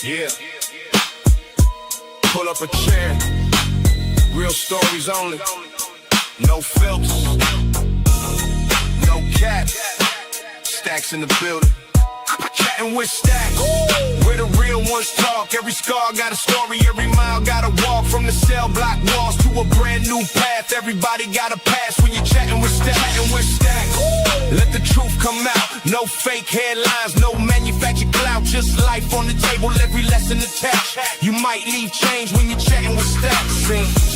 Yeah. Pull up a chair. Real stories only. No filters. No cap. Staxx in the building. Chattin with Staxx. Where the real ones talk. Every scar got a story. Every mile got a walk. From the cell block walls to a brand new path. Everybody got a pass when you're chatting with Staxx. Chattin with Staxx. Let the truth come out. No fake headlines. No manufactured clout. Just life on the table. Every lesson attached. You might leave change when you're chatting with Staxx.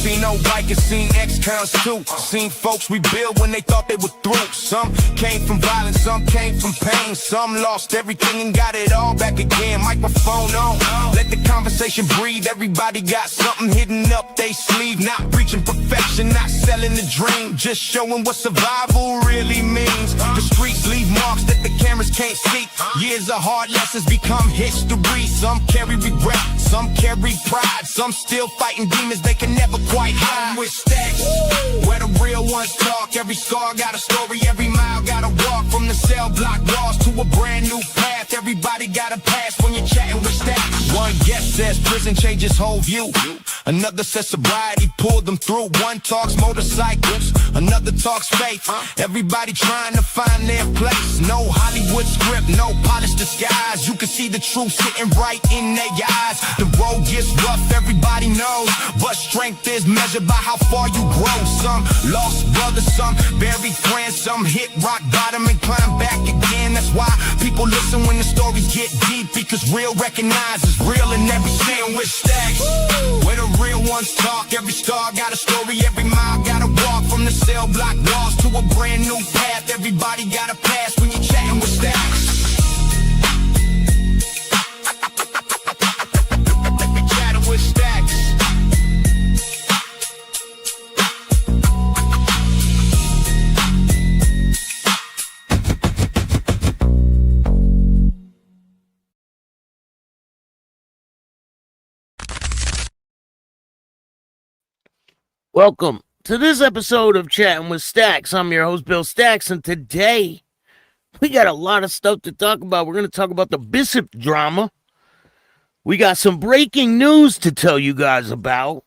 Seen no bikers. Seen ex-cons too. Seen folks rebuild when they thought they were through. Some came from violence. Some came from pain. Some lost everything and got it all back again. Microphone on, let the conversation breathe. Everybody got something hidden up they sleeve. Not reaching perfection, not selling the dream. Just showing what survival really means. The streets leave marks that the cameras can't see. Years of hard lessons become history. Some carry regret, some carry pride. Some still fighting demons they can never quite hide. With Staxx, where the real ones talk. Every scar got a story, every mile got a walk. From the cell block walls to a brand new path. Everybody got a pass when you're chatting with Staxx. One guest says prison changes whole view. Another says sobriety pulled them through. One talks motorcycles, another talks faith. Everybody trying to find their place. No Hollywood script, no polished disguise. You can see the truth sitting right in their eyes. The road gets rough, everybody knows, but strength is measured by how far you grow. Some lost brothers, some buried friends. Some hit rock bottom and climb back again. That's why people listen when the stories get deep, because real recognizes real in every scene with Staxx. Where the real ones talk. Every star got a story, every mile got a walk. From the cell block walls to a brand new path. Everybody got a pass when you're chatting with Staxx. Chatting with Staxx. Welcome to this episode of Chattin with Staxx. I'm your host, Bill Staxx, and today we got a lot of stuff to talk about. We're going to talk about the Bishop drama. We got some breaking news to tell you guys about.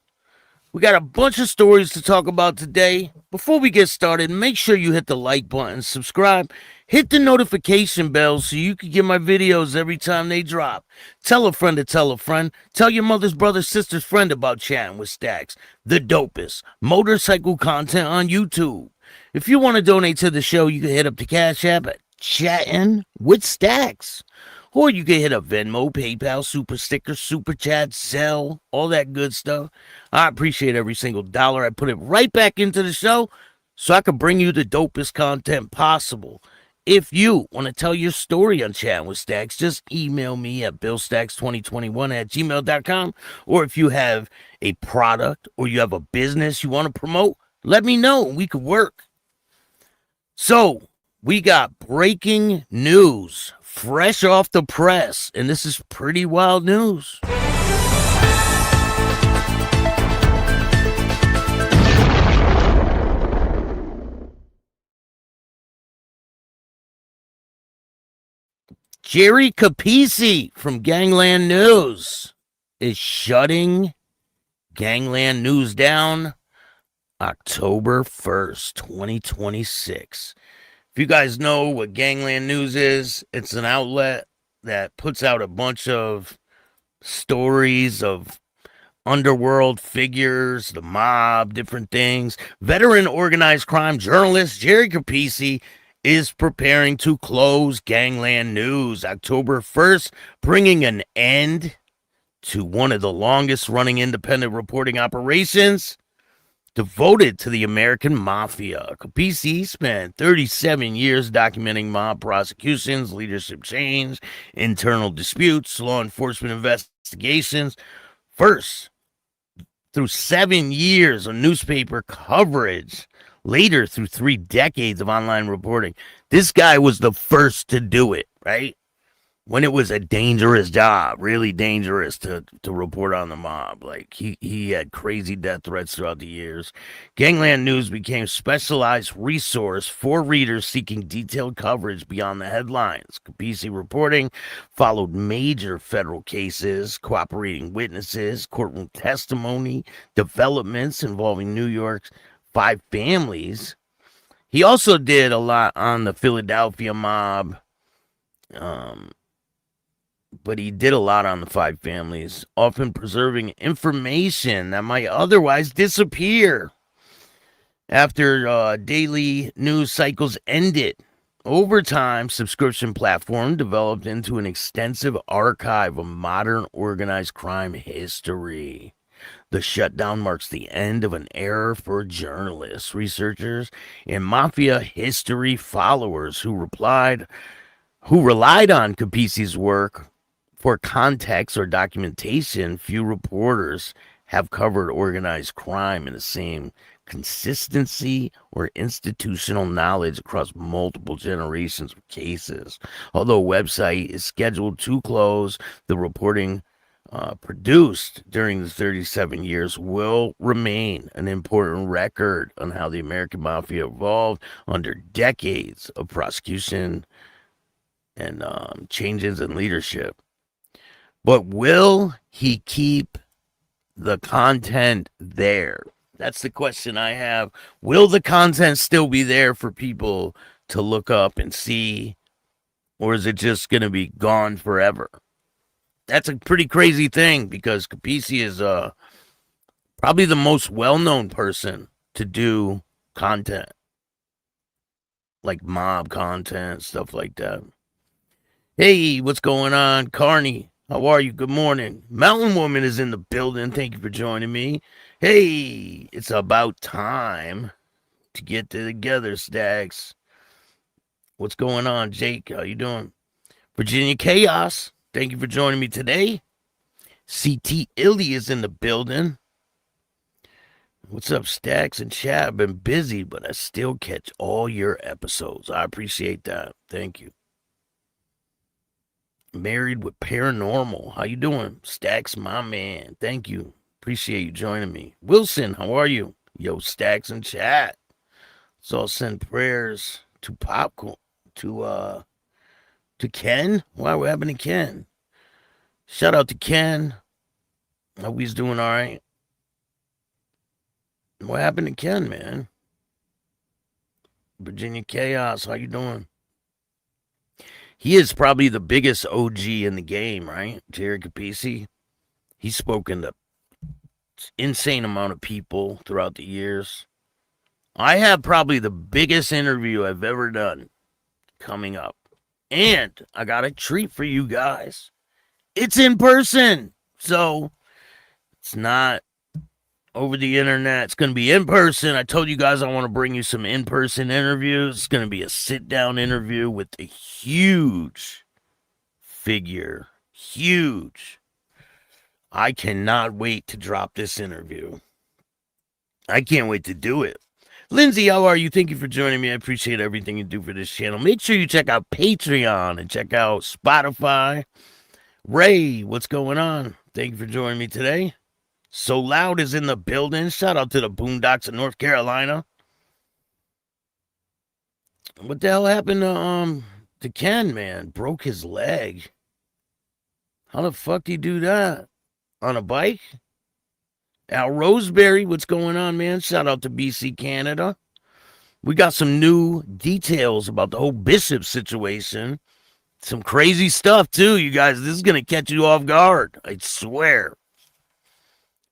We got a bunch of stories to talk about today. Before we get started, make sure you hit the like button, subscribe, hit the notification bell so you can get my videos every time they drop. Tell a friend to tell a friend. Tell your mother's brother, sister's friend about Chattin with Staxx, the dopest motorcycle content on YouTube. If you want to donate to the show, you can hit up the Cash App at Chattin with Staxx. Or you can hit up Venmo, PayPal, Super Sticker, Super Chat, Zelle, all that good stuff. I appreciate every single dollar. I put it right back into the show so I can bring you the dopest content possible. If you want to tell your story on Chattin with Staxx, just email me at billstaxx2021@gmail.com. Or if you have a product or you have a business you want to promote, let me know and we could work. So, we got breaking news. Fresh off the press, and this is pretty wild news. Jerry Capisi from Gangland News is shutting Gangland News down October 1st, 2026. If you guys know what Gangland News is, it's an outlet that puts out a bunch of stories of underworld figures, the mob, different things. Veteran organized crime journalist Jerry Capisi is preparing to close Gangland News October 1st, bringing an end to one of the longest running independent reporting operations devoted to the American Mafia. Capisi spent 37 years documenting mob prosecutions, leadership change, internal disputes, law enforcement investigations. First, through 7 years of newspaper coverage, later through 3 decades of online reporting. This guy was the first to do it, right? when it was a dangerous job, really dangerous to report on the mob. Like he had crazy death threats throughout the years. Gangland News became specialized resource for readers seeking detailed coverage beyond the headlines. Capisi reporting followed major federal cases, cooperating witnesses, courtroom testimony, developments involving New York's five families. He also did a lot on the Philadelphia mob. But he did a lot on the five families, often preserving information that might otherwise disappear after daily news cycles ended. Over time, subscription platform developed into an extensive archive of modern organized crime history. The shutdown marks the end of an era for journalists, researchers, and mafia history followers who relied on Capisi's work for context or documentation. Few reporters have covered organized crime in the same consistency or institutional knowledge across multiple generations of cases. Although a website is scheduled to close, the reporting produced during the 37 years will remain an important record on how the American Mafia evolved under decades of prosecution and changes in leadership. But will he keep the content there? That's the question I have. Will the content still be there for people to look up and see? Or is it just going to be gone forever? That's a pretty crazy thing because Capisi is probably the most well-known person to do content. Like mob content, stuff like that. Hey, what's going on, Carney? How are you? Good morning. Mountain Woman is in the building. Thank you for joining me. Hey, it's about time to get together, Staxx. What's going on, Jake? How you doing? Virginia Chaos, thank you for joining me today. CT Illy is in the building. What's up, Staxx and chat? I've been busy, but I still catch all your episodes. I appreciate that. Thank you. Married with Paranormal. How you doing? Staxx, my man. Thank you. Appreciate you joining me. Wilson, how are you? Yo, Staxx and chat. So I'll send prayers to Popcorn, to Ken. Why what happened to Ken? Shout out to Ken. Hope he's doing all right. What happened to Ken, man? Virginia Chaos, how you doing? He is probably the biggest OG in the game, right? Jerry Capisi. He's spoken to insane amount of people throughout the years. I have probably the biggest interview I've ever done coming up. And I got a treat for you guys. It's in person. So it's not over the internet. It's going to be in person. I told you guys I want to bring you some in-person interviews. It's going to be a sit-down interview with a huge figure. Huge. I cannot wait to drop this interview. I can't wait to do it. Lindsay, how are you? Thank you for joining me. I appreciate everything you do for this channel. Make sure you check out Patreon and check out Spotify. Ray, what's going on? Thank you for joining me today. So Loud is in the building. Shout out to the Boondocks of North Carolina. What the hell happened to Ken, man? Broke his leg. How the fuck do you do that? On a bike? Al Roseberry, what's going on, man? Shout out to BC, Canada. We got some new details about the whole Bishop situation. Some crazy stuff, too, you guys. This is going to catch you off guard. I swear.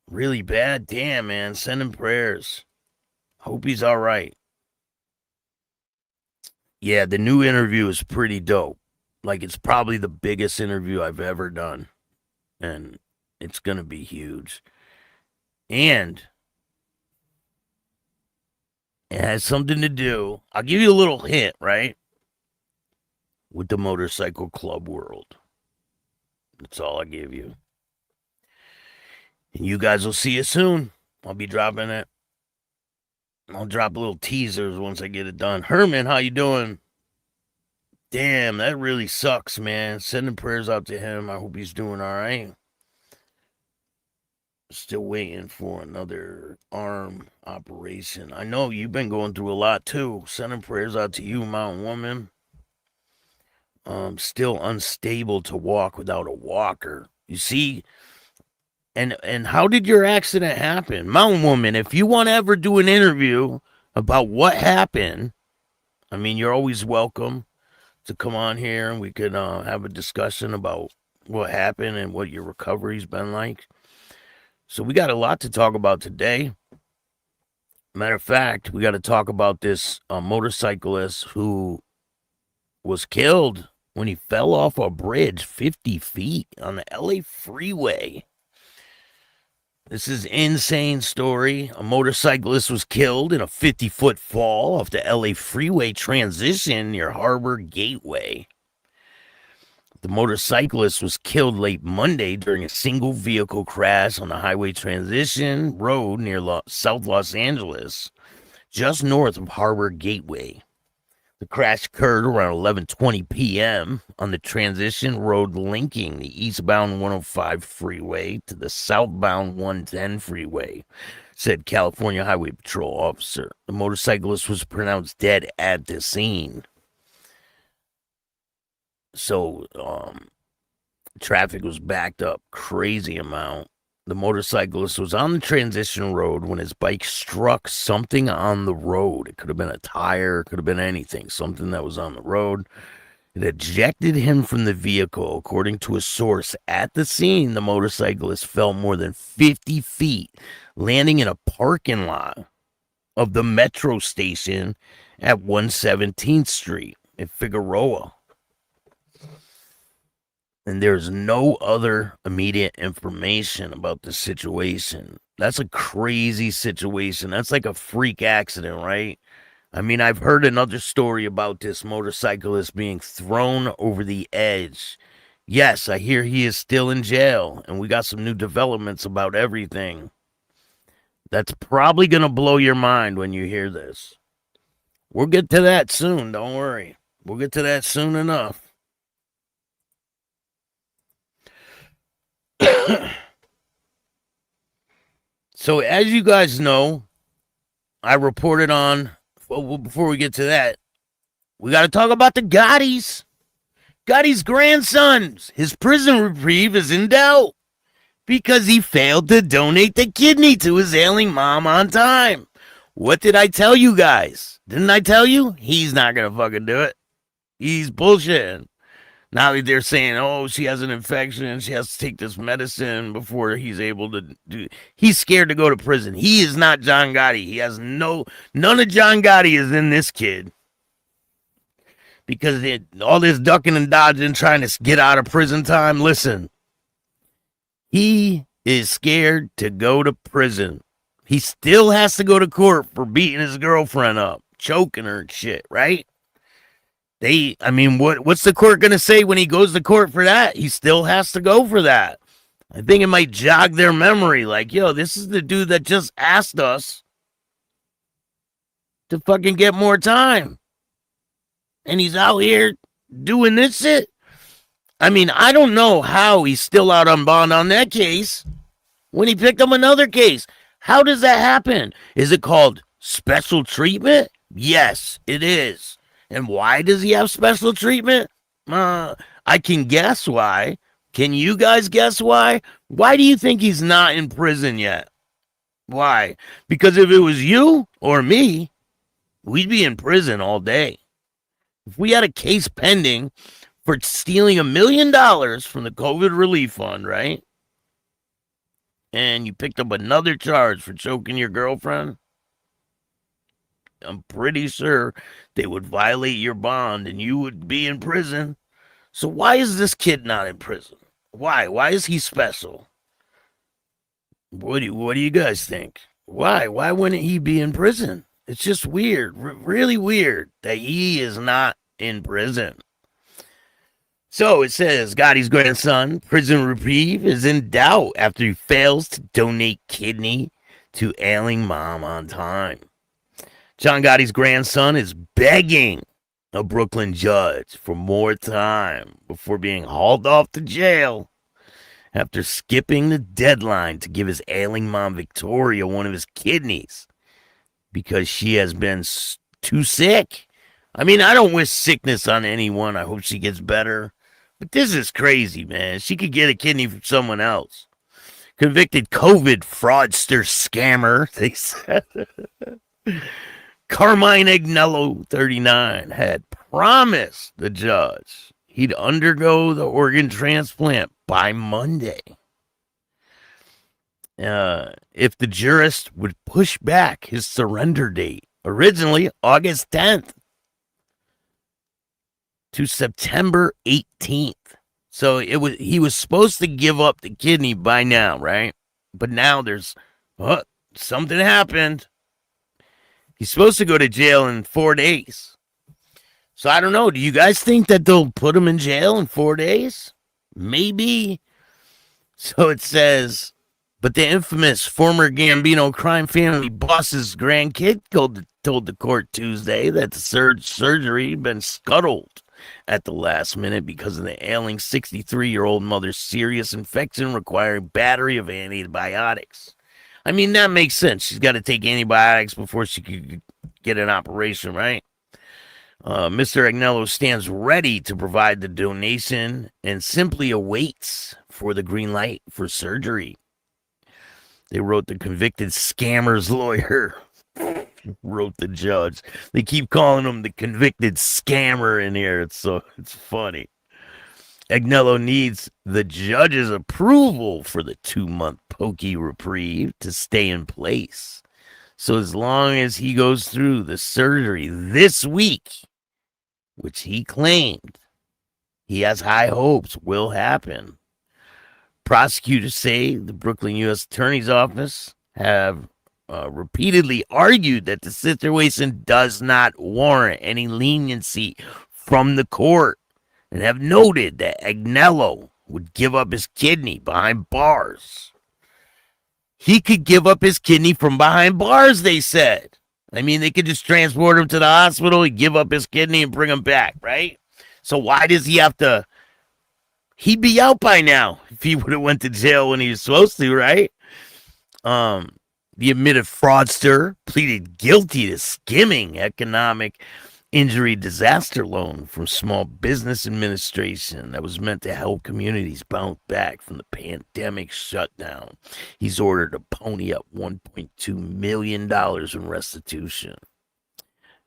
Really bad. Damn, man. Send him prayers. Hope he's all right. Yeah, the new interview is pretty dope. Like, it's probably the biggest interview I've ever done. And it's going to be huge. And it has something to do. I'll give you a little hint, right? With the motorcycle club world. That's all I give you. And you guys will see it soon. I'll be dropping it. I'll drop little teasers once I get it done. Herman, how you doing? Damn, that really sucks, man. Sending prayers out to him. I hope he's doing all right. Still waiting for another arm operation. I know you've been going through a lot too. Sending prayers out to you, mountain woman. Still unstable to walk without a walker. You see, and how did your accident happen? Mountain woman, if you want to ever do an interview about what happened, I mean, you're always welcome to come on here and we could have a discussion about what happened and what your recovery's been like. So we got a lot to talk about today. Matter of fact, we got to talk about this motorcyclist who was killed when he fell off a bridge 50 feet on the LA freeway. This is an insane story. A motorcyclist was killed in a 50-foot fall off the LA freeway transition near Harbor Gateway. The motorcyclist was killed late Monday during a single vehicle crash on the highway transition road near South Los Angeles, just north of Harbor Gateway. The crash occurred around 11:20 p.m. on the transition road linking the eastbound 105 freeway to the southbound 110 freeway, said California Highway Patrol officer. The motorcyclist was pronounced dead at the scene. So, traffic was backed up crazy amount. The motorcyclist was on the transition road when his bike struck something on the road. It could have been a tire, it could have been anything, something that was on the road. It ejected him from the vehicle. According to a source at the scene, the motorcyclist fell more than 50 feet, landing in a parking lot of the metro station at 117th Street in Figueroa. And there's no other immediate information about the situation. That's a crazy situation. That's like a freak accident, right? I mean, I've heard another story about this motorcyclist being thrown over the edge. Yes, I hear he is still in jail, and we got some new developments about everything. That's probably going to blow your mind when you hear this. We'll get to that soon, don't worry. We'll get to that soon enough. So, as you guys know, I reported on, well, before we get to that, we got to talk about the Gottis. Gotti's grandson, his prison reprieve is in doubt because he failed to donate the kidney to his ailing mom on time. What did I tell you guys? Didn't I tell you? He's not going to fucking do it. He's bullshitting. Now they're saying, oh, she has an infection. She has to take this medicine before he's able to do. He's scared to go to prison. He is not John Gotti. He has none of John Gotti is in this kid. Because all this ducking and dodging, trying to get out of prison time. Listen, he is scared to go to prison. He still has to go to court for beating his girlfriend up, choking her and shit, right? What's the court going to say when he goes to court for that? He still has to go for that. I think it might jog their memory. Like, yo, this is the dude that just asked us to fucking get more time. And he's out here doing this shit. I mean, I don't know how he's still out on bond on that case when he picked up another case. How does that happen? Is it called special treatment? Yes, it is. And why does he have special treatment? I can guess why. Can you guys guess why? Why do you think he's not in prison yet? Why? Because if it was you or me, we'd be in prison all day. If we had a case pending for stealing $1 million from the COVID relief fund, right? And you picked up another charge for choking your girlfriend, I'm pretty sure they would violate your bond and you would be in prison. So why is this kid not in prison? Why? Why is he special? What do you guys think? Why? Why wouldn't he be in prison? It's just weird, really weird that he is not in prison. So it says Gotti's grandson, prison reprieve, is in doubt after he fails to donate kidney to ailing mom on time. John Gotti's grandson is begging a Brooklyn judge for more time before being hauled off to jail after skipping the deadline to give his ailing mom Victoria one of his kidneys because she has been too sick. I mean, I don't wish sickness on anyone. I hope she gets better. But this is crazy, man. She could get a kidney from someone else. Convicted COVID fraudster scammer, they said. Carmine Agnello, 39, had promised the judge he'd undergo the organ transplant by Monday if the jurist would push back his surrender date, originally August 10th, to September 18th. So he was supposed to give up the kidney by now, right? But now there's something happened. He's supposed to go to jail in 4 days. So I don't know. Do you guys think that they'll put him in jail in 4 days? Maybe. So it says, but the infamous former Gambino crime family boss's grandkid told the court Tuesday that the surgery had been scuttled at the last minute because of the ailing 63-year-old mother's serious infection requiring battery of antibiotics. I mean, that makes sense. She's got to take antibiotics before she could get an operation, right? Mr. Agnello stands ready to provide the donation and simply awaits for the green light for surgery. They wrote the convicted scammer's lawyer. Wrote the judge. They keep calling him the convicted scammer in here. It's funny. Agnello needs the judge's approval for the 2-month pokey reprieve to stay in place. So as long as he goes through the surgery this week, which he claimed he has high hopes will happen, prosecutors say the Brooklyn U.S. Attorney's Office have repeatedly argued that the situation does not warrant any leniency from the court and have noted that Agnello would give up his kidney behind bars. He could give up his kidney from behind bars, they said. I mean, they could just transport him to the hospital, he'd give up his kidney and bring him back, right? So why does he have to? He'd be out by now if he would have went to jail when he was supposed to, right? The admitted fraudster pleaded guilty to skimming economic injury disaster loan from Small Business Administration that was meant to help communities bounce back from the pandemic shutdown. He's ordered to pony up $1.2 million in restitution.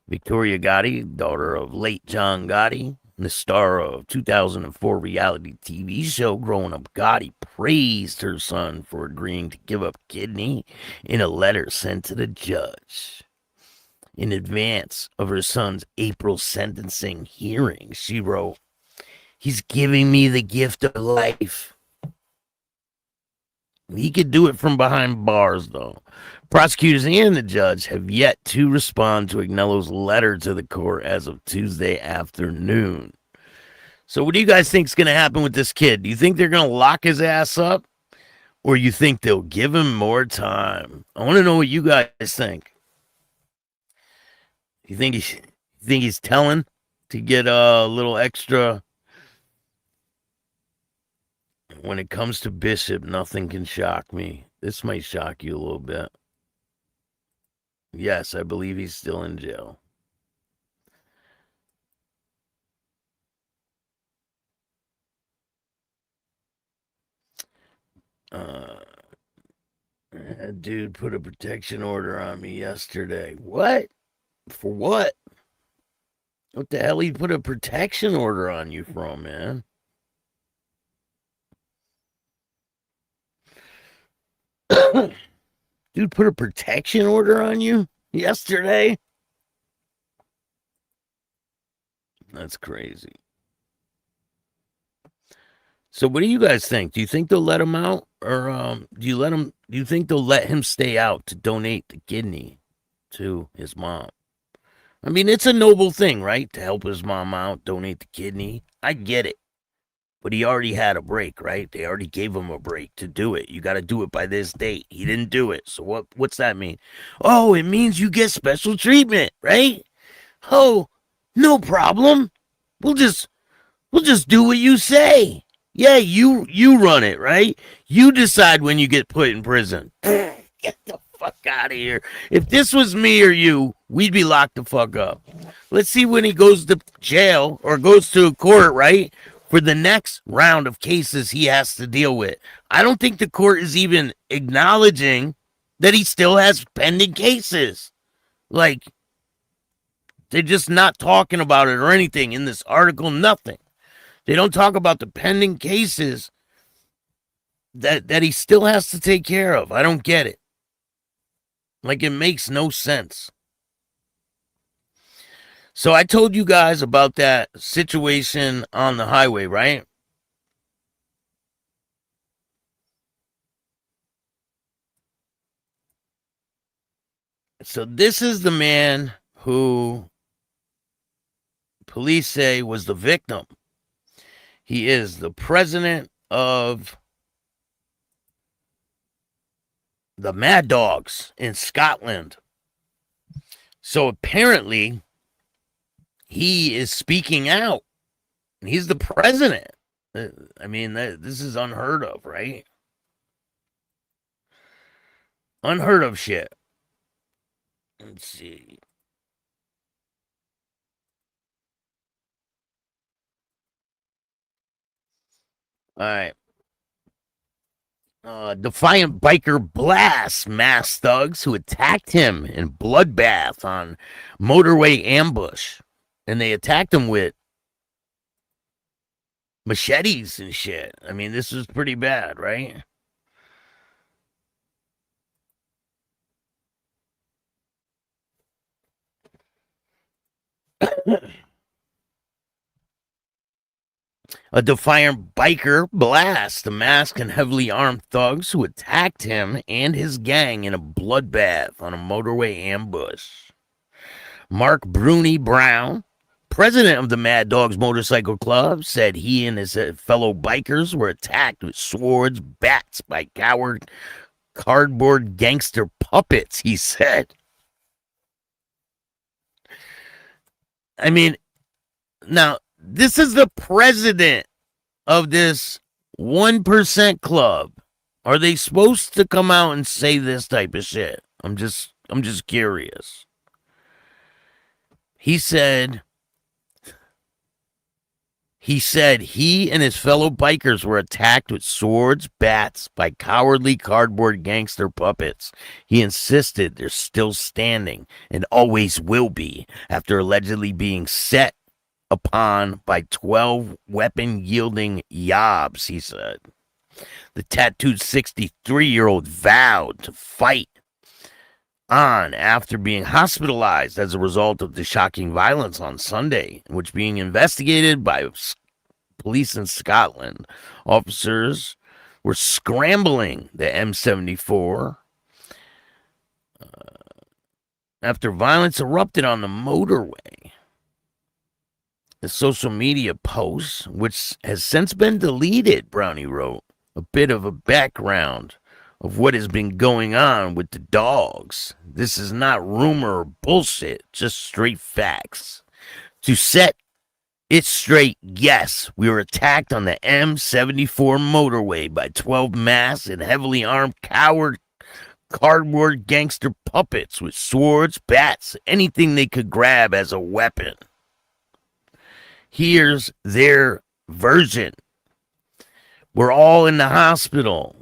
Victoria Gotti, daughter of late John Gotti, the star of 2004 reality TV show Growing Up Gotti, praised her son for agreeing to give up kidney in a letter sent to the judge. In advance of her son's April sentencing hearing, she wrote, "He's giving me the gift of life." He could do it from behind bars, though. Prosecutors and the judge have yet to respond to Agnello's letter to the court as of Tuesday afternoon. So what do you guys think is going to happen with this kid? Do you think they're going to lock his ass up? Or you think they'll give him more time? I want to know what you guys think. You think he's telling to get a little extra? When it comes to Bishop, nothing can shock me. This might shock you a little bit. Yes, I believe he's still in jail. That dude put a protection order on me yesterday. What? For what? What the hell he put a protection order on you from, man? Dude put a protection order on you yesterday? That's crazy. So what do you guys think? Do you think they'll let him out? Or do you think they'll let him stay out to donate the kidney to his mom? I mean, it's a noble thing, right? To help his mom out, donate the kidney. I get it. But he already had a break, right? They already gave him a break to do it. You got to do it by this date. He didn't do it. So what's that mean? Oh, it means you get special treatment, right? Oh, No problem. We'll just do what you say. Yeah, you run it, right? You decide when you get put in prison. Get the fuck out of here. If this was me or you, we'd be locked the fuck up. Let's see when he goes to jail or goes to court, right? For the next round of cases he has to deal with. I don't think the court is even acknowledging that he still has pending cases. Like, they're just not talking about it or anything in this article, nothing. They don't talk about the pending cases that he still has to take care of. I don't get it. Like, it makes no sense. So I told you guys about that situation on the highway, right? So this is the man who police say was the victim. He is the president of the Mad Dogs in Scotland. So apparently, he is speaking out. He's the president. I mean, this is unheard of, right? Unheard of shit. Let's see. All right. Defiant biker blasts masked thugs who attacked him in bloodbath on motorway ambush. And they attacked him with machetes and shit. I mean, this was pretty bad, right? A defiant biker blasts the masked and heavily armed thugs who attacked him and his gang in a bloodbath on a motorway ambush. Mark Bruni Brown, president of the Mad Dogs Motorcycle Club, said he and his fellow bikers were attacked with swords, bats by coward cardboard gangster puppets, he said. I mean, now, this is the president of this 1% club. Are they supposed to come out and say this type of shit? I'm just curious. He said he and his fellow bikers were attacked with swords, bats by cowardly cardboard gangster puppets. He insisted they're still standing and always will be after allegedly being set upon by 12 weapon-yielding yobs, he said. The tattooed 63-year-old vowed to fight on after being hospitalized as a result of the shocking violence on Sunday, which being investigated by police in Scotland. Officers were scrambling the M74 after violence erupted on the motorway. The social media post, which has since been deleted, Brownie wrote, a bit of a background of what has been going on with the dogs. This is not rumor or bullshit, just straight facts. To set it straight, yes, we were attacked on the M74 motorway by 12 masked and heavily armed cardboard gangster puppets with swords, bats, anything they could grab as a weapon. Here's their version. We're all in the hospital.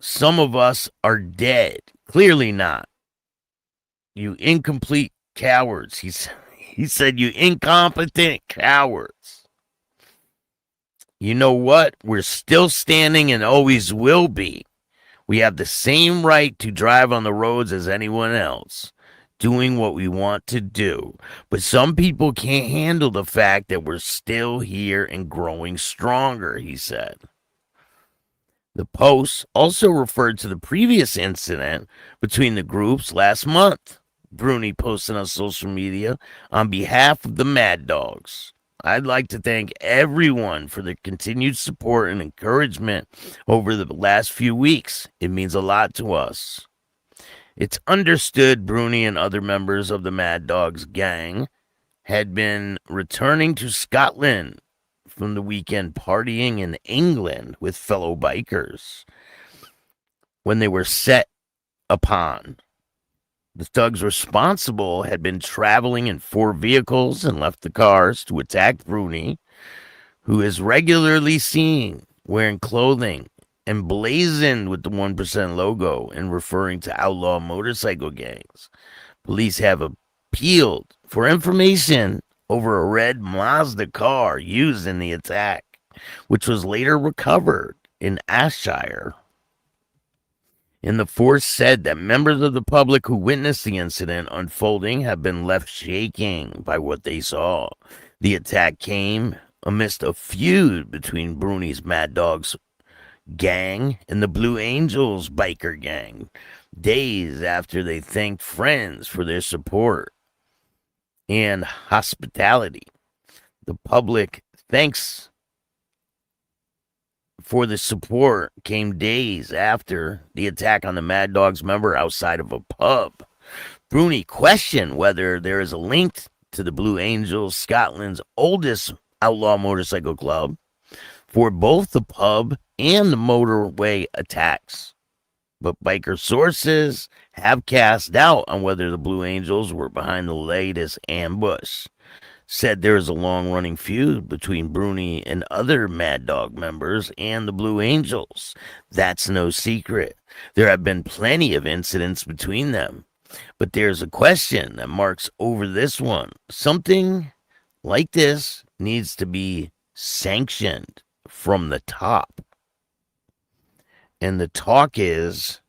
Some of us are dead. Clearly not. You incomplete cowards. He said, you incompetent cowards. You know what? We're still standing and always will be. We have the same right to drive on the roads as anyone else, doing what we want to do. But some people can't handle the fact that we're still here and growing stronger, he said. The post also referred to the previous incident between the groups last month. Bruni posted on social media on behalf of the Mad Dogs. I'd like to thank everyone for their continued support and encouragement over the last few weeks. It means a lot to us. It's understood Bruni and other members of the Mad Dogs gang had been returning to Scotland from the weekend partying in England with fellow bikers when they were set upon. The thugs responsible had been traveling in 4 vehicles and left the cars to attack Bruni, who is regularly seen wearing clothing emblazoned with the 1% logo and referring to outlaw motorcycle gangs. Police have appealed for information over a red Mazda car used in the attack, which was later recovered in Ayrshire. And the force said that members of the public who witnessed the incident unfolding have been left shaking by what they saw. The attack came amidst a feud between Bruni's Mad Dogs gang and the Blue Angels biker gang, days after they thanked friends for their support and hospitality. The public thanks for the support came days after the attack on the Mad Dogs member outside of a pub. Bruni questioned whether there is a link to the Blue Angels, Scotland's oldest outlaw motorcycle club, for both the pub and the motorway attacks. But biker sources have cast doubt on whether the Blue Angels were behind the latest ambush. Said there is a long-running feud between Bruni and other Mad Dog members and the Blue Angels. That's no secret. There have been plenty of incidents between them. But there's a question that marks over this one. Something like this needs to be sanctioned from the top. And the talk is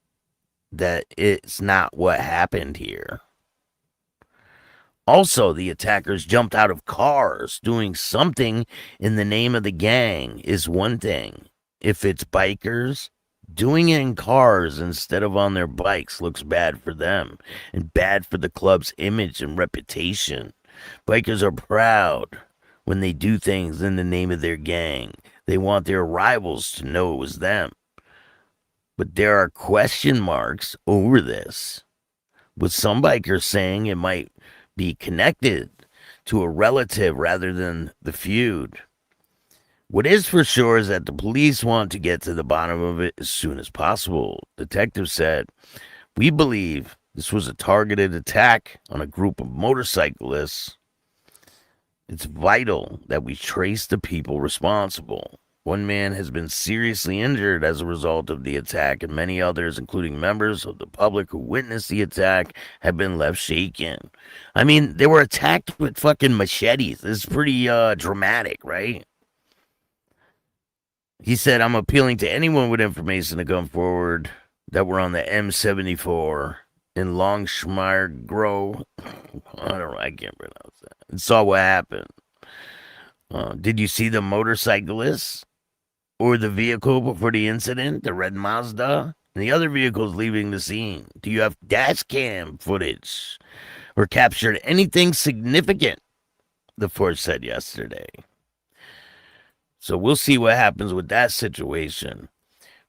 that it's not what happened here. Also, the attackers jumped out of cars. Doing something in the name of the gang is one thing. If it's bikers, doing it in cars instead of on their bikes looks bad for them and bad for the club's image and reputation. Bikers are proud when they do things in the name of their gang. They want their rivals to know it was them. But there are question marks over this, with some bikers saying it might be connected to a relative rather than the feud. What is for sure is that the police want to get to the bottom of it as soon as possible. Detectives said, "We believe this was a targeted attack on a group of motorcyclists. It's vital that we trace the people responsible. One man has been seriously injured as a result of the attack, and many others, including members of the public who witnessed the attack, have been left shaken." I mean, they were attacked with fucking machetes. This is pretty dramatic, right? He said, "I'm appealing to anyone with information to come forward that were on the M74 in Longshire Grove." I don't know, I can't pronounce that. And saw what happened. Did you see the motorcyclists or the vehicle before the incident, the red Mazda, and the other vehicles leaving the scene? Do you have dash cam footage or captured anything significant?" the force said yesterday. So we'll see what happens with that situation.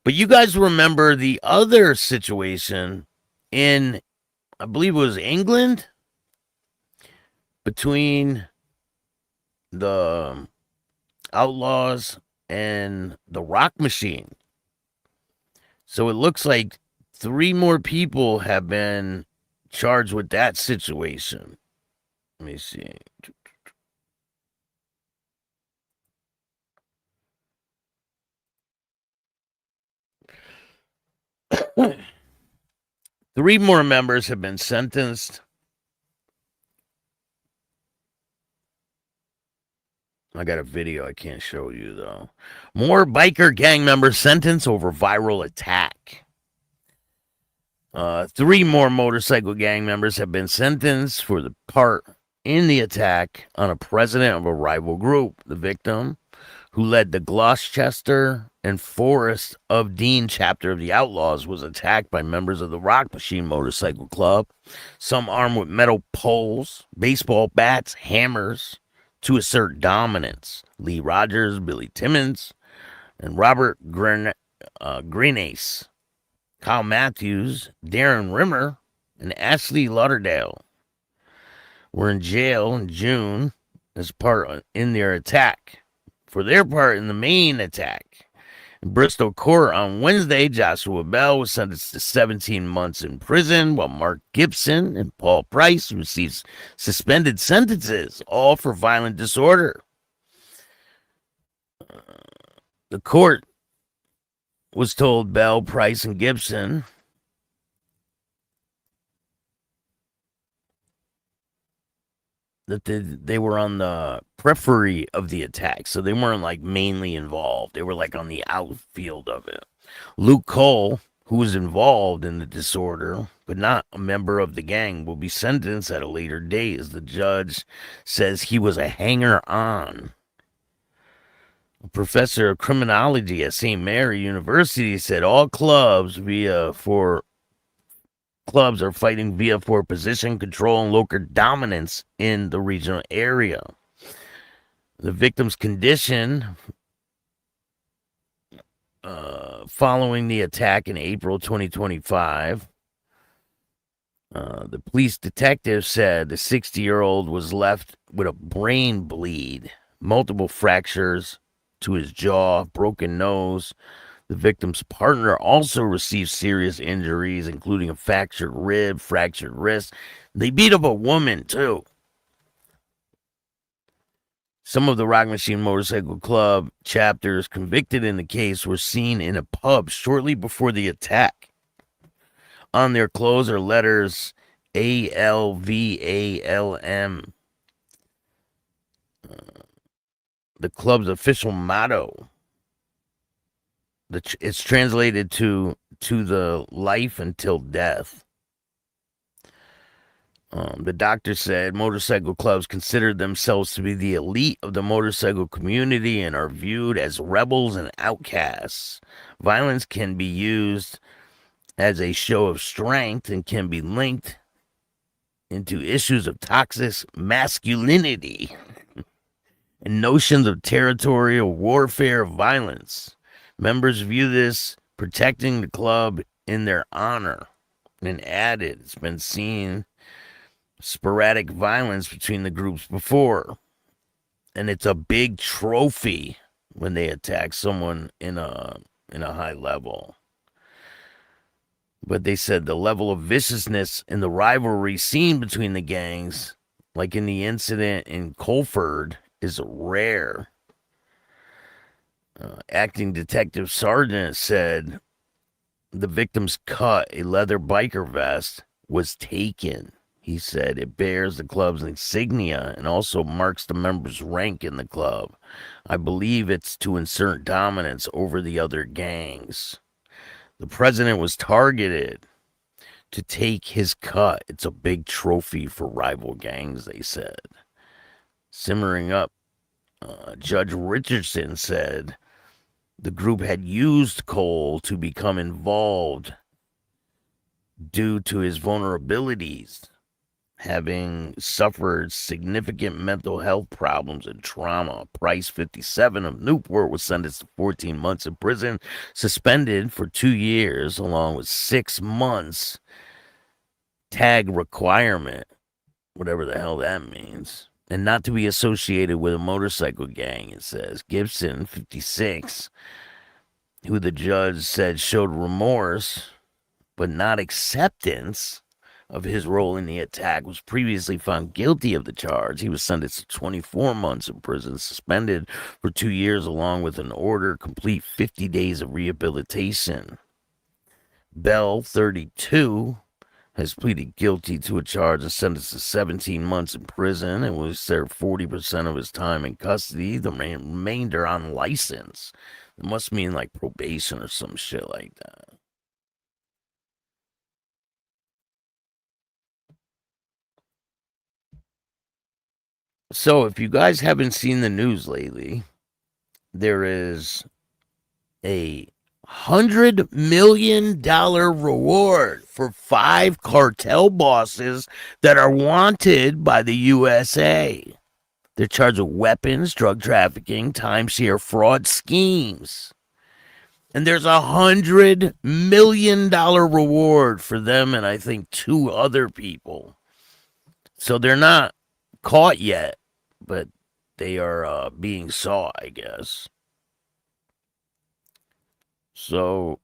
But you guys remember the other situation in, I believe it was England, between the Outlaws and the Rock Machine. So it looks like 3 more people have been charged with that situation. Let me see. 3 more members have been sentenced. I got a video I can't show you, though. More biker gang members sentenced over viral attack. 3 more motorcycle gang members have been sentenced for the part in the attack on a president of a rival group. The victim, who led the Gloucester and Forest of Dean chapter of the Outlaws, was attacked by members of the Rock Machine Motorcycle Club, some armed with metal poles, baseball bats, hammers, to assert dominance. Lee Rogers, Billy Timmons, and Robert Greenace, Kyle Matthews, Darren Rimmer, and Ashley Lauderdale were in jail in June as part in their attack. For their part in the main attack. In Bristol court on Wednesday, Joshua Bell was sentenced to 17 months in prison, while Mark Gibson and Paul Price received suspended sentences, all for violent disorder. The court was told Bell, Price, and Gibson that they were on the periphery of the attack, so they weren't like mainly involved. They were like on the outfield of it. Luke Cole, who was involved in the disorder but not a member of the gang, will be sentenced at a later date, as the judge says he was a hanger-on. A professor of criminology at St. Mary University said all clubs are fighting via for position control and local dominance in the regional area. The victim's condition following the attack in April 2025, the police detective said the 60-year-old was left with a brain bleed, multiple fractures to his jaw, broken nose. The victim's partner also received serious injuries, including a fractured rib, fractured wrist. They beat up a woman, too. Some of the Rock Machine Motorcycle Club chapters convicted in the case were seen in a pub shortly before the attack. On their clothes are letters ALVALM, the club's official motto. It's translated to the life until death. The doctor said motorcycle clubs consider themselves to be the elite of the motorcycle community and are viewed as rebels and outcasts. Violence can be used as a show of strength and can be linked into issues of toxic masculinity and notions of territorial warfare of violence. Members view this protecting the club in their honor, and added it's been seen sporadic violence between the groups before, and it's a big trophy when they attack someone in a high level. But they said the level of viciousness in the rivalry seen between the gangs, like in the incident in Colford, is rare. Acting Detective Sargent said the victim's cut, a leather biker vest, was taken. He said it bears the club's insignia and also marks the member's rank in the club. I believe it's to insert dominance over the other gangs. The president was targeted to take his cut. It's a big trophy for rival gangs, they said. Simmering up, Judge Richardson said the group had used Cole to become involved due to his vulnerabilities, having suffered significant mental health problems and trauma. Price, 57, of Newport, was sentenced to 14 months in prison, suspended for 2 years, along with 6 months tag requirement, whatever the hell that means, and not to be associated with a motorcycle gang, it says. Gibson, 56, who the judge said showed remorse but not acceptance of his role in the attack, was previously found guilty of the charge. He was sentenced to 24 months in prison, suspended for 2 years, along with an order complete 50 days of rehabilitation. Bell, 32, has pleaded guilty to a charge and sentenced to 17 months in prison and will serve 40% of his time in custody, the remainder on license. It must mean like probation or some shit like that. So if you guys haven't seen the news lately, there is a $100 million reward for 5 cartel bosses that are wanted by the USA. They're charged with weapons, drug trafficking, timeshare fraud schemes. And there's a $100 million reward for them and I think 2 other people. So they're not caught yet, but they are being sought, I guess. So,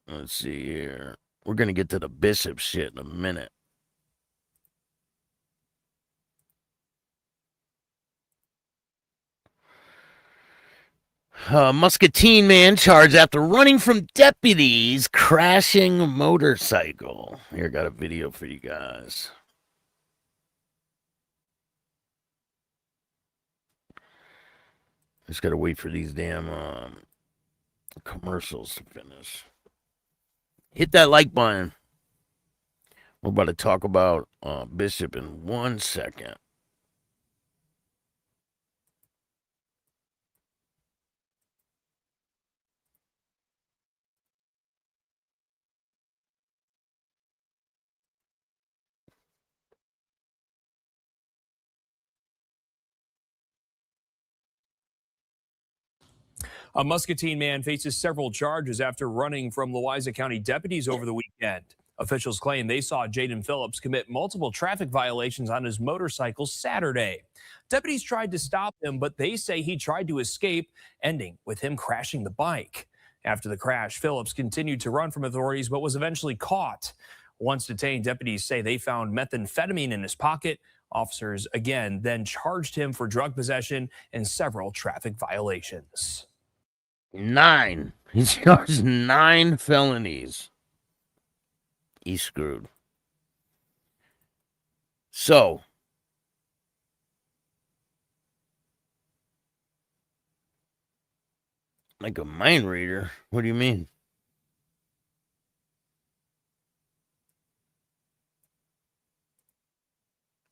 let's see here. We're going to get to the Bishop shit in a minute. Muscatine man charged after running from deputies, crashing a motorcycle. Here, got a video for you guys. Just gotta wait for these damn commercials to finish. Hit that like button. We're about to talk about Bishop in 1 second. A Muscatine man faces several charges after running from Louisa County deputies over the weekend. Officials claim they saw Jaden Phillips commit multiple traffic violations on his motorcycle Saturday. Deputies tried to stop him, but they say he tried to escape, ending with him crashing the bike. After the crash, Phillips continued to run from authorities, but was eventually caught. Once detained, deputies say they found methamphetamine in his pocket. Officers again then charged him for drug possession and several traffic violations. 9. He's charged 9 felonies. He's screwed. So, like a mind reader? What do you mean?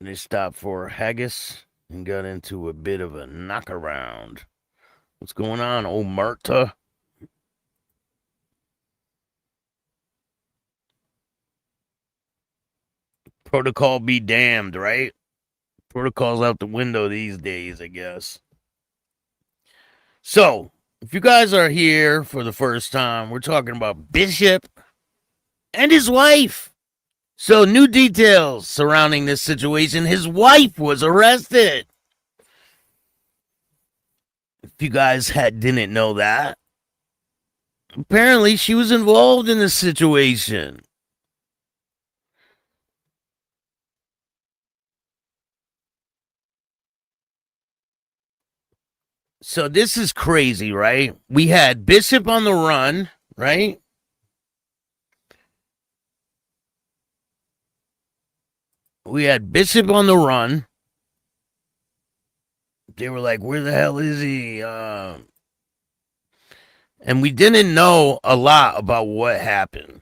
They stopped for haggis and got into a bit of a knockaround. What's going on, old Marta? Protocol be damned, right? Protocol's out the window these days, I guess. So, if you guys are here for the first time, we're talking about Bishop and his wife. So, new details surrounding this situation. His wife was arrested. If you guys didn't know that, apparently she was involved in this situation. So this is crazy, right? We had Bishop on the run, right? We had Bishop on the run. They were like, where the hell is he? And we didn't know a lot about what happened.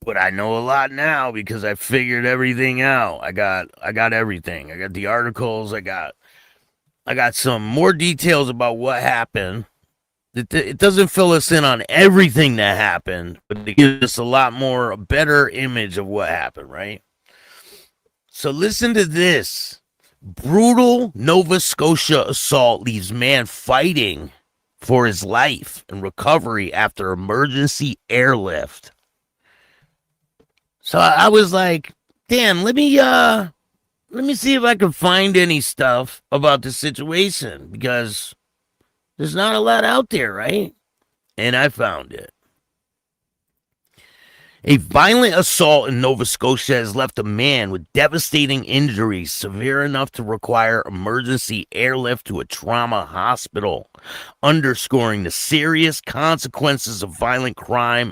But I know a lot now because I figured everything out. I got everything. I got the articles. I got some more details about what happened. It doesn't fill us in on everything that happened, but it gives us a better image of what happened, right? So listen to this. Brutal Nova Scotia assault leaves man fighting for his life and recovery after emergency airlift. So I was like, damn, let me see if I can find any stuff about the situation, because there's not a lot out there, right? And I found it. A violent assault in Nova Scotia has left a man with devastating injuries severe enough to require emergency airlift to a trauma hospital, underscoring the serious consequences of violent crime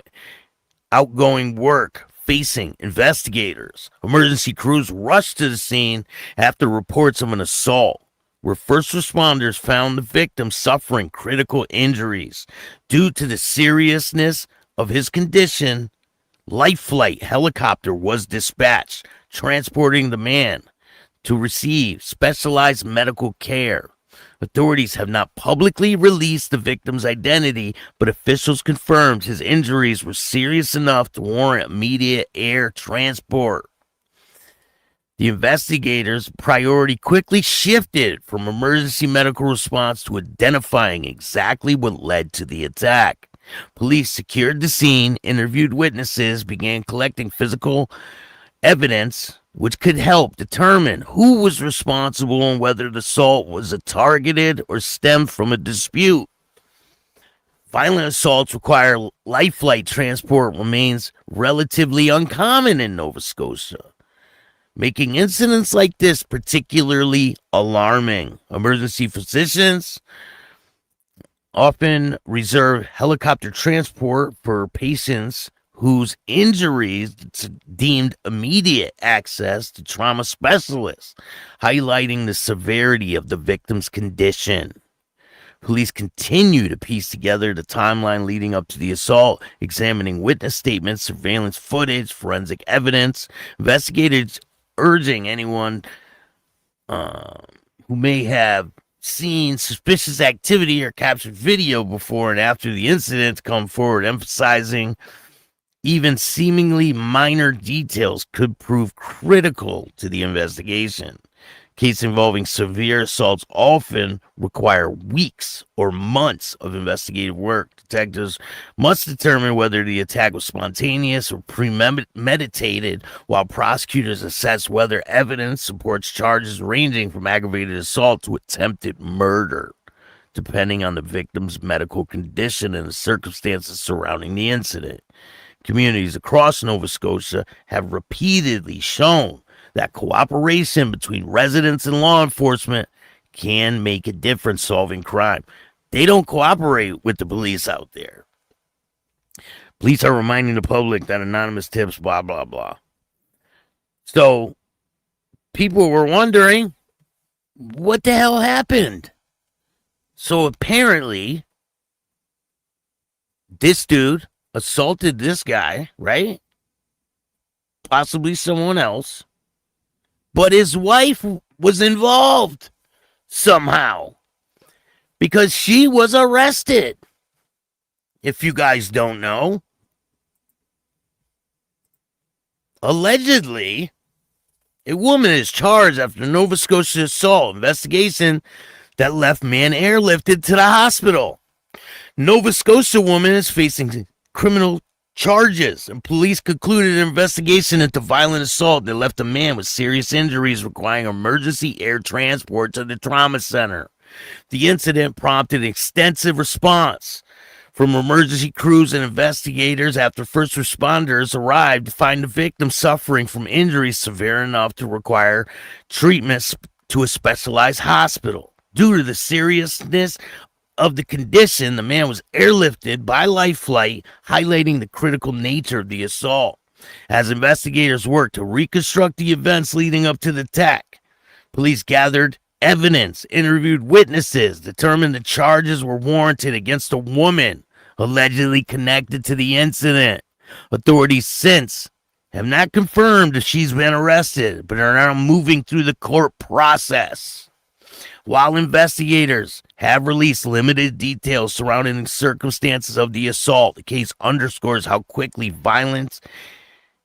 outgoing work facing investigators. Emergency crews rushed to the scene after reports of an assault, where first responders found the victim suffering critical injuries. Due to the seriousness of his condition, Life Flight helicopter was dispatched, transporting the man to receive specialized medical care. Authorities have not publicly released the victim's identity, but officials confirmed his injuries were serious enough to warrant immediate air transport. The investigators' priority quickly shifted from emergency medical response to identifying exactly what led to the attack. Police secured the scene, interviewed witnesses, began collecting physical evidence, which could help determine who was responsible and whether the assault was a targeted or stemmed from a dispute. Violent assaults require life flight transport remains relatively uncommon in Nova Scotia, making incidents like this particularly alarming. Emergency physicians often reserve helicopter transport for patients whose injuries deemed immediate access to trauma specialists, highlighting the severity of the victim's condition. Police continue to piece together the timeline leading up to the assault, examining witness statements, surveillance footage, forensic evidence. Investigators urging anyone who may have seen suspicious activity or captured video before and after the incident to come forward, emphasizing even seemingly minor details could prove critical to the investigation. Cases involving severe assaults often require weeks or months of investigative work. Detectives must determine whether the attack was spontaneous or premeditated, while prosecutors assess whether evidence supports charges ranging from aggravated assault to attempted murder, depending on the victim's medical condition and the circumstances surrounding the incident. Communities across Nova Scotia have repeatedly shown that cooperation between residents and law enforcement can make a difference solving crime. They don't cooperate with the police out there. Police are reminding the public that anonymous tips, blah, blah, blah. So people were wondering, what the hell happened? So apparently, this dude assaulted this guy, right? Possibly someone else. But his wife was involved somehow because she was arrested. If you guys don't know, allegedly, a woman is charged after Nova Scotia assault investigation that left man airlifted to the hospital. Nova Scotia woman is facing criminal charges, and police concluded an investigation into violent assault that left a man with serious injuries requiring emergency air transport to the trauma center. The incident prompted extensive response from emergency crews and investigators after first responders arrived to find the victim suffering from injuries severe enough to require treatment to a specialized hospital. Due to the seriousness of the condition, the man was airlifted by life flight, highlighting the critical nature of the assault. As investigators worked to reconstruct the events leading up to the attack, police gathered evidence, interviewed witnesses, determined the charges were warranted against a woman allegedly connected to the incident. Authorities since have not confirmed if she's been arrested, but are now moving through the court process. While investigators have released limited details surrounding the circumstances of the assault, the case underscores how quickly violent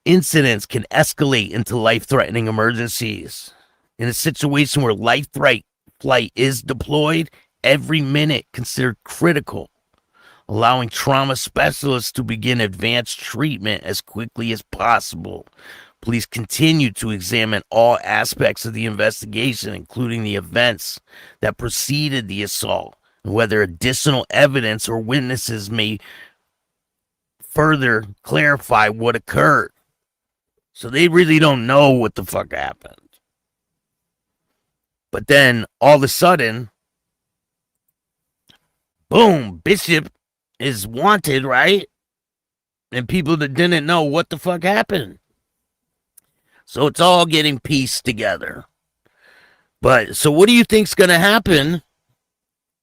incidents can escalate into life-threatening emergencies. In a situation where flight is deployed, every minute considered critical, allowing trauma specialists to begin advanced treatment as quickly as possible. Police continue to examine all aspects of the investigation, including the events that preceded the assault, and whether additional evidence or witnesses may further clarify what occurred. So they really don't know what the fuck happened. But then, all of a sudden, boom, Bishop is wanted, right? And people that didn't know what the fuck happened. So it's all getting pieced together. But so what do you think's going to happen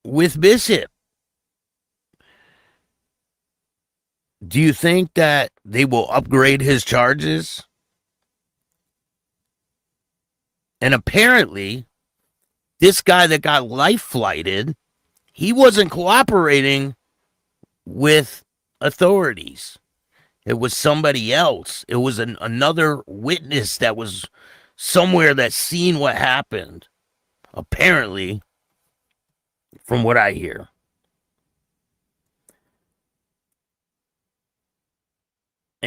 with Bishop? Do you think that they will upgrade his charges? And apparently, this guy that got life flighted, he wasn't cooperating with authorities. It was somebody else. It was another witness that was somewhere that seen what happened. Apparently, from what I hear.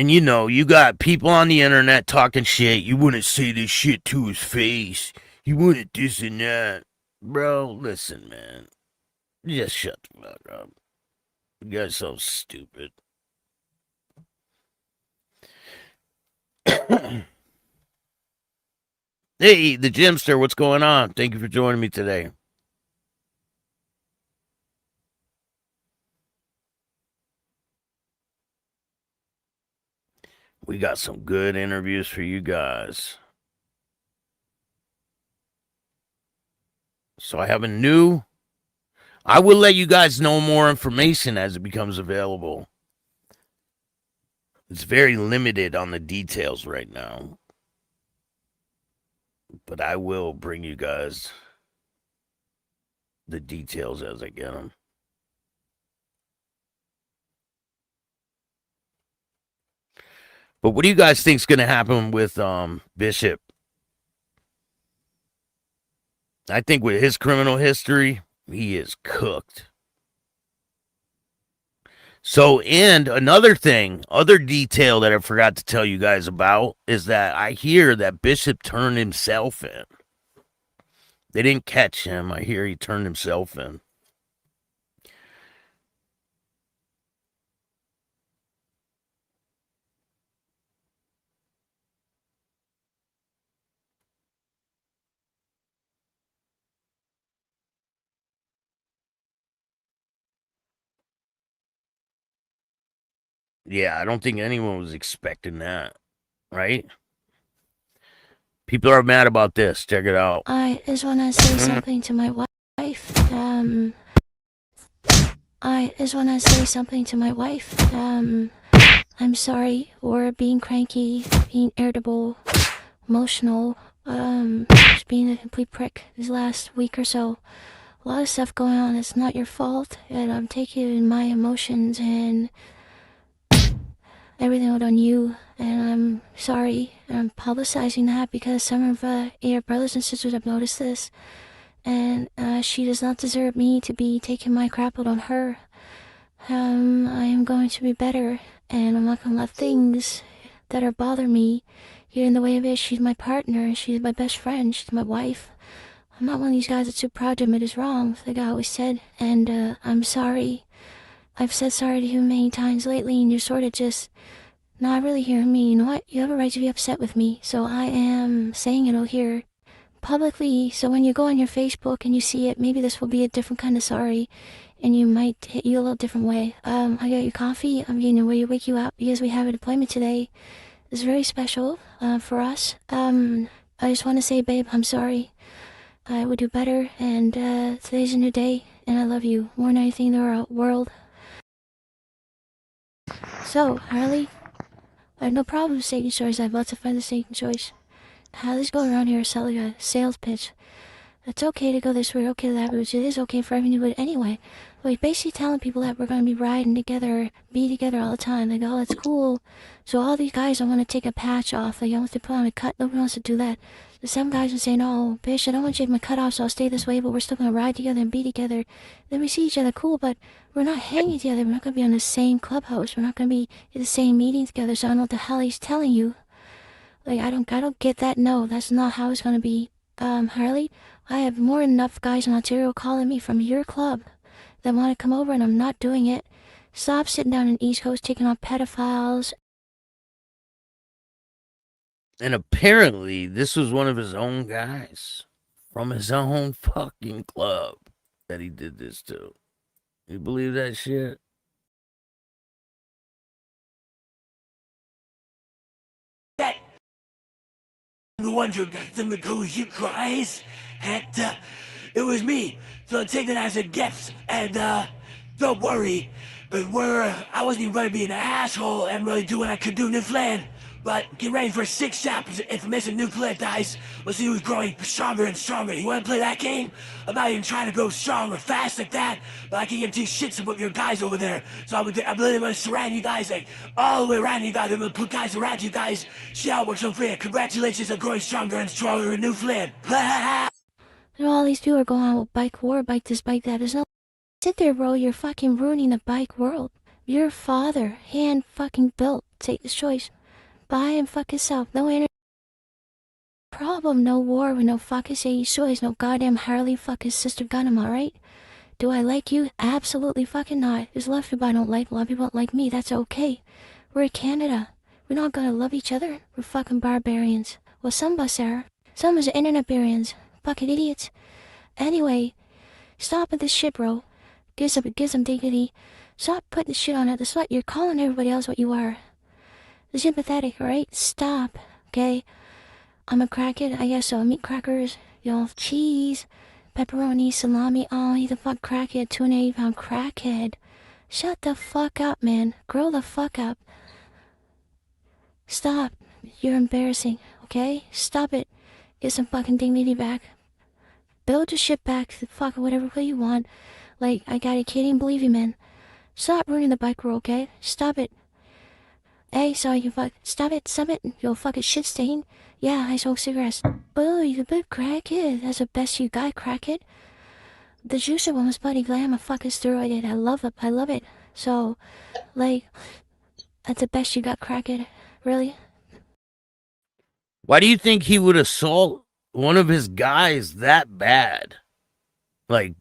And you know, you got people on the internet talking shit. You wouldn't say this shit to his face. You wouldn't this and that. Bro, listen, man. Just shut the fuck up. You guys so stupid. Hey, the Gymster, what's going on? Thank you for joining me today. We got some good interviews for you guys. So I have I will let you guys know more information as it becomes available. It's very limited on the details right now. But I will bring you guys the details as I get them. But what do you guys think is going to happen with Bishop? I think with his criminal history, he is cooked. So, and another thing, other detail that I forgot to tell you guys about is that I hear that Bishop turned himself in. They didn't catch him. I hear he turned himself in. Yeah, I don't think anyone was expecting that, right? People are mad about this. Check it out. I just want to say something to my wife. I just want to say something to my wife. I'm sorry for being cranky, being irritable, emotional, just being a complete prick this last week or so. A lot of stuff going on. It's not your fault, and I'm taking my emotions and everything out on you, and I'm sorry. I'm publicizing that because some of your brothers and sisters have noticed this, and she does not deserve me to be taking my crap out on her. I am going to be better, and I'm not going to let things that are bothering me get in the way of it. She's my partner, she's my best friend, she's my wife. I'm not one of these guys that's too proud to admit his wrong, like I always said, and I'm sorry. I've said sorry to you many times lately, and you're sort of just not really hearing me. You know what? You have a right to be upset with me, so I am saying it out here publicly, so when you go on your Facebook and you see it, maybe this will be a different kind of sorry, and you might hit you a little different way. I got your coffee. I'm getting to wake you up because we have an appointment today. It's very special for us. I just want to say, babe, I'm sorry. I would do better, and today's a new day, and I love you more than anything in the world. So, Harley, I have no problem with Satan stories. I have lots of fun with Satan stories. Harley's going around here selling a sales pitch. It's okay to go this way, okay to that, but it is okay for everyone to do it anyway. We're basically telling people that we're going to be riding together, be together all the time. They go, oh, that's cool. So all these guys don't want to take a patch off. They don't want to put on a cut. Nobody wants to do that. So some guys are saying, oh, bitch, I don't want to take my cut off, so I'll stay this way, but we're still going to ride together and be together. Then we see each other, cool, but we're not hanging together. We're not going to be on the same clubhouse. We're not going to be at the same meeting together, so I don't know what the hell he's telling you. Like, I don't get that. No, that's not how it's going to be. Harley, I have more than enough guys in Ontario calling me from your club that want to come over, and I'm not doing it. Stop sitting down in the East Coast taking on pedophiles. And apparently, this was one of his own guys from his own fucking club that he did this to. You believe that shit? The one who got them to close your eyes, and it was me. So take it as a gift, and don't worry, but I wasn't even going to be an asshole and really do what I could do in Newfoundland. But get ready for 6 chapters of information nuclear dice. We'll see who's growing stronger and stronger. You want to play that game? I'm not even trying to grow strong or fast like that, but I can give 2 shits about your guys over there. So I'm literally going to surround you guys, like all the way around you guys. I'm going to put guys around you guys. See how it works on fair. Congratulations on growing stronger and stronger in Newfoundland. You know, all these people are going on with bike war, bike this, bike that. There's no... Sit there, bro. You're fucking ruining the bike world. Your father, hand fucking built. Take this choice. Buy and fuck yourself. No problem, no war with no fucking say choice, no goddamn Harley fucking sister gun him, alright? Do I like you? Absolutely fucking not. There's a lot of people I don't like, a lot of people don't like me, that's okay. We're in Canada. We're not gonna love each other. We're fucking barbarians. Well, some of us are. Some of us are internet barbarians. Fucking idiots. Anyway, stop with this shit, bro. Give some dignity. Stop putting this shit on it. That's what you're calling everybody else what you are. It's sympathetic, alright? Stop, okay? I'm a crackhead, I guess so. Meat crackers, cheese, pepperoni, salami. Oh, he's a fuck crackhead, 280-pound crackhead. Shut the fuck up, man. Grow the fuck up. Stop. You're embarrassing, okay? Stop it. Get some fucking dignity back. Build your shit back to fucking whatever way you want. Like, I got a kidding, believe you, man. Stop ruining the bike road, okay? Stop it. Hey, sorry, you fuck. Stop it, you'll fucking shit stain. Yeah, I smoke cigarettes. Boo, you big crackhead. That's the best you got, crackhead. The juicer one was bloody glad I'm a fucking steroid. I love it. So, like, that's the best you got, crackhead. Really? Why do you think he would assault one of his guys that bad? Like,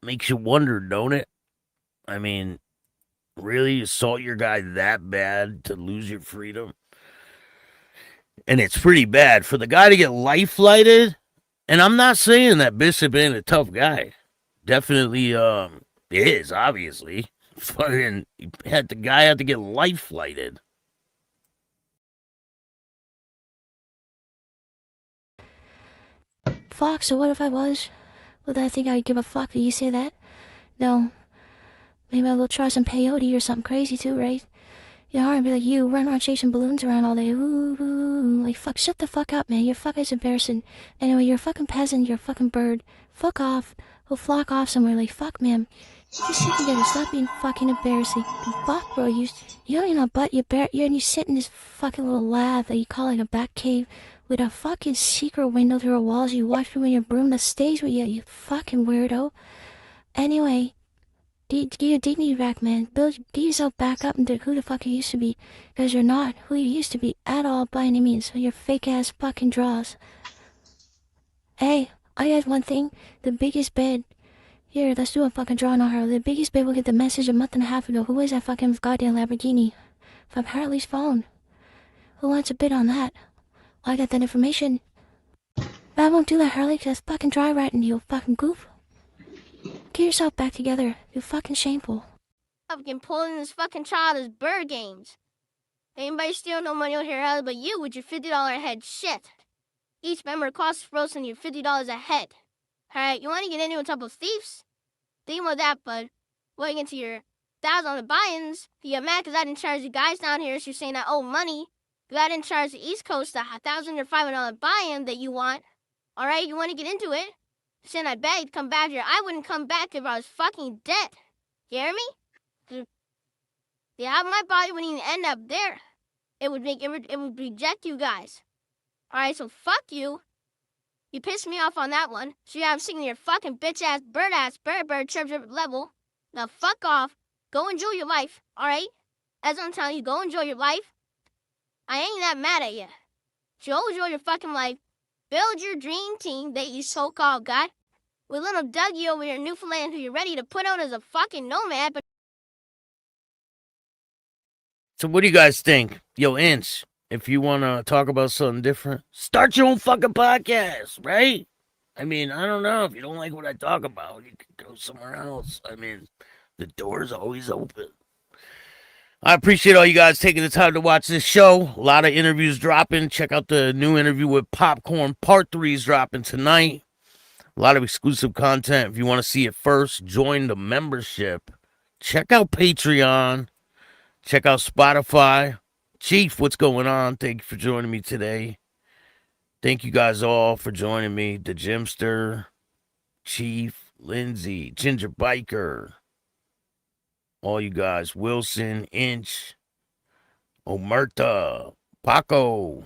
makes you wonder, don't it? I mean, really assault your guy that bad to lose your freedom? And it's pretty bad for the guy to get life flighted. And I'm not saying that Bishop ain't a tough guy. Definitely is, obviously. Fucking the guy had to get life flighted. Fuck, so what if I was? Would I think I'd give a fuck that you say that? No. Maybe I will try some peyote or something crazy too, right? You know, I'd be like, you run around chasing balloons around all day. Ooh, ooh, like, fuck, shut the fuck up, man. You're fucking embarrassing. Anyway, you're a fucking peasant. You're a fucking bird. Fuck off. Go flock off somewhere. Like, fuck, man. Just sit together. Stop being fucking embarrassing. Fuck, bro. You don't even know butt. You sit in this fucking little lab that you call like a bat cave with a fucking secret window through the walls. You watch through in your broom that stays with you. You fucking weirdo. Anyway. Get your dignity back, man. Get yourself back up into who the fuck you used to be. Because you're not who you used to be at all by any means. So you're fake-ass fucking draws. Hey, I got one thing. The biggest bed. Here, let's do a fucking draw on her. The biggest bed will get the message a month and a half ago. Who is that fucking goddamn Lamborghini? From Harley's phone. Who wants a bid on that? I got that information. But I won't do that, Harley, because that's fucking dry ratting you, fucking goof. Get yourself back together. You're fucking shameful. Fucking pulling this fucking childish bird games. Anybody steal no money out here but you with your $50 a head shit. Each member costs frozen you $50 a head. Alright, you want to get into a couple of thieves? Think about that, bud. Going into your $1,000 buy-ins, you get mad because I didn't charge you guys down here, so you're saying I owe money. Because I didn't charge the East Coast the $1,000 or $500 buy-in that you want. Alright, you want to get into it? Saying I begged to come back here. I wouldn't come back if I was fucking dead. You hear me? Yeah, my body wouldn't even end up there. It would reject you guys. Alright, so fuck you. You pissed me off on that one. So yeah, I'm singing your fucking bitch-ass, bird chirp level. Now fuck off. Go enjoy your life, alright? As I'm telling you, go enjoy your life. I ain't that mad at you. So go enjoy your fucking life. Build your dream team that you so-called got. With little Dougie over here in Newfoundland who you're ready to put out as a fucking nomad, but... So what do you guys think? Yo, Inch, if you want to talk about something different, start your own fucking podcast, right? I mean, I don't know. If you don't like what I talk about, you could go somewhere else. I mean, the door's always open. I appreciate all you guys taking the time to watch this show. A lot of interviews dropping. Check out the new interview with Popcorn. Part 3 is dropping tonight. A lot of exclusive content. If you want to see it first, join the membership. Check out Patreon. Check out Spotify. Chief, what's going on? Thank you for joining me today. Thank you guys all for joining me. The Jimster, Chief, Lindsay, Ginger Biker. All you guys, Wilson, Inch, Omerta, Paco.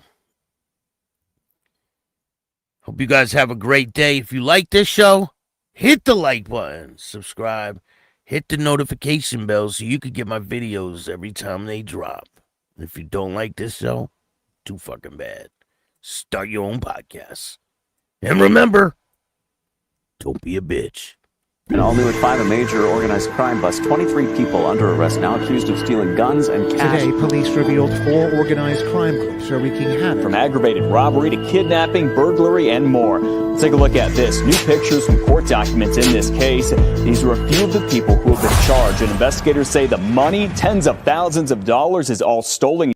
Hope you guys have a great day. If you like this show, hit the like button, subscribe, hit the notification bell so you can get my videos every time they drop. And if you don't like this show, too fucking bad. Start your own podcast. And remember, don't be a bitch. And all new at 5, a major organized crime bust. 23 people under arrest now accused of stealing guns and cash. Today, police revealed 4 organized crime groups are wreaking havoc. From aggravated robbery to kidnapping, burglary, and more. Let's take a look at this. New pictures from court documents in this case. These are a few of the people who have been charged. And investigators say the money, tens of thousands of dollars, is all stolen.